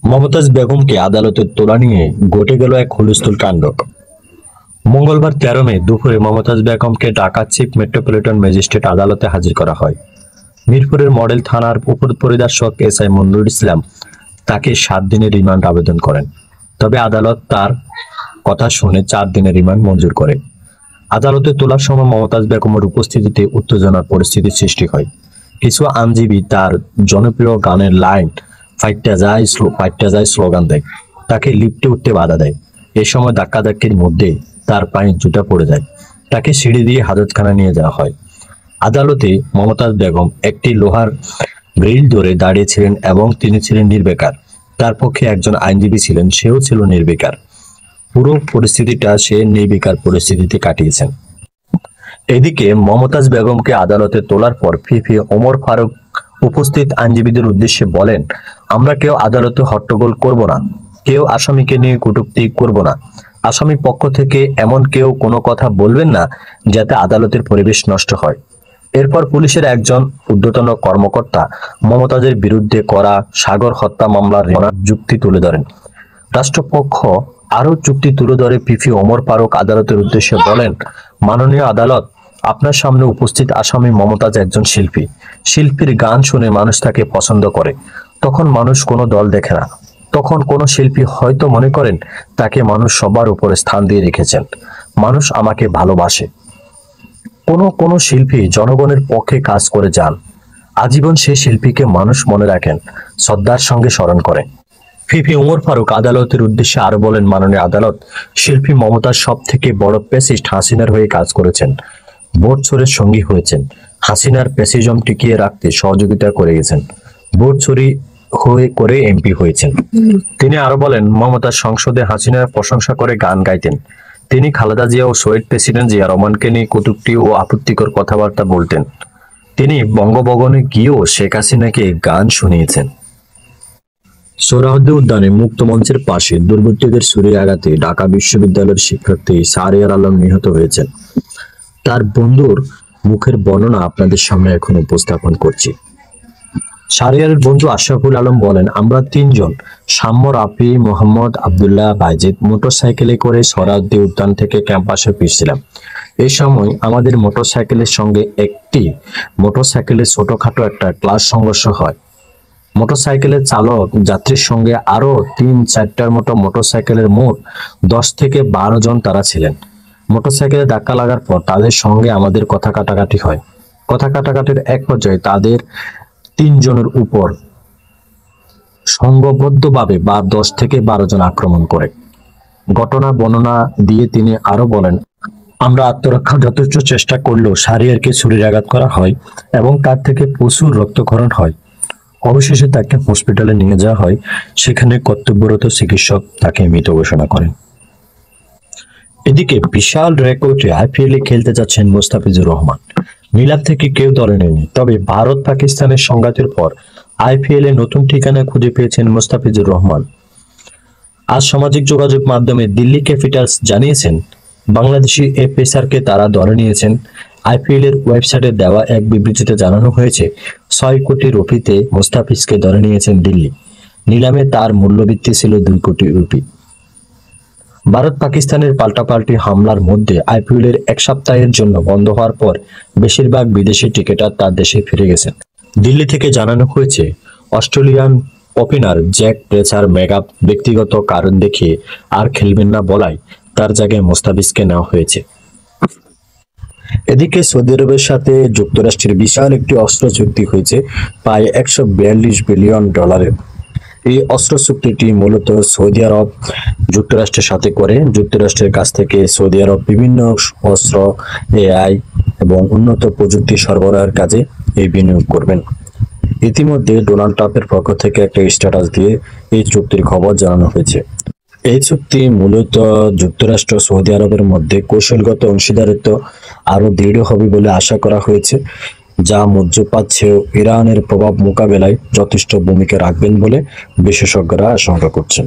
মমতাজ বেগমকে আদালতে তোলা নিয়ে ঘটে গেল এক হুলস্থুল কাণ্ড। মঙ্গলবার 13 মে দুপুরে মমতাজ বেগমকে ঢাকা চিফ মেট্রোপলিটন ম্যাজিস্ট্রেট আদালতে হাজির করা হয়। মিরপুরের মডেল থানার উপপরিদর্শক এসআই মনিরুল ইসলাম তাকে 7 দিনের রিমান্ড আবেদন করেন। তবে আদালত তার কথা শুনে 4 দিনের রিমান্ড মঞ্জুর করে। আদালতে তোলার সময় মমতাজ বেগমের উপস্থিতিতে উত্তেজনার পরিস্থিতির সৃষ্টি হয়। কিছু আইনজীবী তার জনপ্রিয় গানের লাইন ফাইটটা যায় স্লোগান দেয়, তাকে লিফটে উঠতে বাধা দেয়। এ সময় ধাক্কাধাক্কির মধ্যে তার পায়ে জুতা পড়ে যায়, তাকে সিঁড়ি দিয়ে হাজতখানা নিয়ে যাওয়া হয়। আদালতে মমতাজ বেগম একটি লোহার গ্রিল ধরে দাঁড়িয়েছিলেন এবং তিনি ছিলেন নির্বিকার। তার পক্ষে একজন আইনজীবী ছিলেন, সেও ছিল নির্বিকার। পুরো পরিস্থিতিটা সে নির্বিকার পরিস্থিতিতে কাটিয়েছেন। এদিকে মমতাজ বেগমকে আদালতে তোলার পর ফিফি ওমর ফারুক উপস্থিত আইনজীবীদের উদ্দেশ্যে বলেন, আমরা কেউ আদালতে হট্টগোল করব না, কেউ আসামিকে নিয়ে কটূক্তি করব না। আসামি পক্ষ থেকে এমন কেউ কোনো কথা বলবেন না যাতে আদালতের পরিবেশ নষ্ট হয়। এরপর পুলিশের একজন ঊর্ধ্বতন কর্মকর্তা মমতাজের বিরুদ্ধে করা সাগর হত্যা মামলার যুক্তি তুলে ধরেন। রাষ্ট্রপক্ষ আরো যুক্তি তুলে ধরে ফিফি ওমর ফারুক আদালতের উদ্দেশ্যে বলেন, মাননীয় আদালত, আপনার সামনে উপস্থিত আসামি মমতাজ একজন শিল্পী। শিল্পীর গান শুনে মানুষ তাকে পছন্দ করে। তখন মানুষ কোনো দল দেখে না। তখন কোনো শিল্পী হয়তো মনে করেন তাকে মানুষ সবার উপরে স্থান দিয়ে রেখেছেন। মানুষ আমাকে ভালোবাসে। কোনো শিল্পী জনগণের পক্ষে কাজ করে যান। আজীবন সেই শিল্পীকে মানুষ মনে রাখেন, শ্রদ্ধার সঙ্গে স্মরণ করেন। ফিফি ওমর ফারুক আদালতের উদ্দেশ্যে আরো বলেন, মাননীয় আদালত, শিল্পী মমতাজ সব থেকে বড় পেসিস্ট হাসিনার হয়ে কাজ করেছেন, ভোট চোরের সঙ্গী হয়েছেন, হাসিনার পেসিজম টিকিয়ে রাখতে সহযোগিতা করে গেছেন, ভোট চুরি করে এমপি হয়েছেন। তিনি আরো বলেন, মমতাজ সংসদে হাসিনার প্রশংসা করে গান গাইতেন। তিনি খালেদা জিয়া ও শহীদ প্রেসিডেন্ট জিয়া রহমানকে নিয়ে কটূক্তি ও আপত্তিকর কথাবার্তা বলতেন। তিনি বঙ্গভবনে গিয়েও শেখ হাসিনাকে গান শুনিয়েছেন। সোহরাওয়ার্দী উদ্যানে মুক্ত মঞ্চের পাশে দুর্বৃত্তদের ছুরির আঘাতে ঢাকা বিশ্ববিদ্যালয়ের শিক্ষার্থী শাহরিয়ার আলম নিহত হয়েছেন। তার বন্ধুর মুখের বর্ণনা আপনাদের সামনে এখন উপস্থাপন করছি। শাহরিয়ারের বন্ধু আশরাফুল আলম বলেন, আমরা 3 জন শাম্য, রাফি, মোহাম্মদ আব্দুল্লাহ, বাইজিদ মোটরসাইকেলে করে সোহরাওয়ার্দী উদ্যান থেকে ক্যাম্পাসে ফিরছিলাম। এই সময় আমাদের মোটরসাইকেলের সঙ্গে একটি মোটরসাইকেলের ছোটখাটো একটা ক্লাস সংঘর্ষ হয়। মোটরসাইকেলের চালক যাত্রীর সঙ্গে আরো 3-4টার মতো মোটরসাইকেলের মোট 10 থেকে 12 জন তারা ছিলেন। মোটরসাইকেলে ধাক্কা লাগার পর তাদের সঙ্গে আমাদের কথা কাটাকাটি হয়। কথা কাটাকাটির এক পর্যায়ে তাদের 3 জনের উপর সংঘবদ্ধভাবে 10 থেকে 12 জন আক্রমণ করে। ঘটনা বর্ণনা দিয়ে তিনি আরো বলেন, আমরা আত্মরক্ষার যথেষ্ট চেষ্টা করলেও শাহরিয়ারকে ছুরির আঘাত করা হয় এবং তার থেকে প্রচুর রক্তক্ষরণ হয়। অবশেষে তাকে হসপিটালে নিয়ে যাওয়া হয়। সেখানে কর্তব্যরত চিকিৎসক তাকে মৃত ঘোষণা করেন। এদিকে বিশাল রেকর্ডে আইপিএলে খেলতে যাচ্ছেন মুস্তাফিজুর রহমান। মিলাদ থেকে কেউ দলে নেয়নি, তবে ভারত পাকিস্তানের সংঘাতের পর আইপিএলে নতুন ঠিকানা খুঁজে পেয়েছেন মুস্তাফিজুর রহমান। আজ সামাজিক যোগাযোগ মাধ্যমে দিল্লি ক্যাপিটালস জানিয়েছেন, বাংলাদেশি এ পেসারকে তারা দলে নিয়েছেন। আইপিএল এর ওয়েবসাইটে দেওয়া এক বিবৃতিতে জানানো হয়েছে, 6 কোটি রুপিতে মুস্তাফিজকে দলে নিয়েছেন দিল্লি। নিলামে তার মূল্যবৃদ্ধি ছিল 2 কোটি রুপি। ভারত পাকিস্তানের পাল্টাপাল্টি হামলার মধ্যে আইপিএল এর 1 সপ্তাহের জন্য বন্ধ হওয়ার পর বেশিরভাগ বিদেশি ক্রিকেটার তার দেশে ফিরে গেছেন। দিল্লি থেকে জানানো হয়েছে, অস্ট্রেলিয়ান ওপেনার জ্যাক ব্রেচার মেগা ব্যক্তিগত কারণ দেখিয়ে আর খেলবেন না বলায় তার জায়গায় মুস্তাফিজকে নেওয়া হয়েছে। এদিকে সৌদি আরবের সাথে যুক্তরাষ্ট্রের বিশাল একটি অস্ত্র চুক্তি হয়েছে প্রায় $142 বিলিয়ন। এই অস্ত্র চুক্তিটি মূলত সৌদি আরব যুক্তরাষ্ট্রের সাথে করে। যুক্তরাষ্ট্রের কাছ থেকে সৌদি আরব বিভিন্ন অস্ত্র, এআই এবং উন্নত প্রযুক্তি সরবরাহের কাজে এই বিনিয়োগ করবেন। ইতিমধ্যে ডোনাল্ড ট্রাম্পের পক্ষ থেকে একটা স্ট্যাটাস দিয়ে এই চুক্তির খবর জানানো হয়েছে। এই চুক্তি মূলত যুক্তরাষ্ট্র সৌদি আরবের মধ্যে কৌশলগত অংশীদারিত্ব আরো দৃঢ় হবে বলে আশা করা হয়েছে, যা মধ্যপ্রাচ্যেও ইরানের প্রভাব মোকাবেলায় যথেষ্ট ভূমিকা রাখবেন বলে বিশেষজ্ঞরা আশঙ্কা করছেন।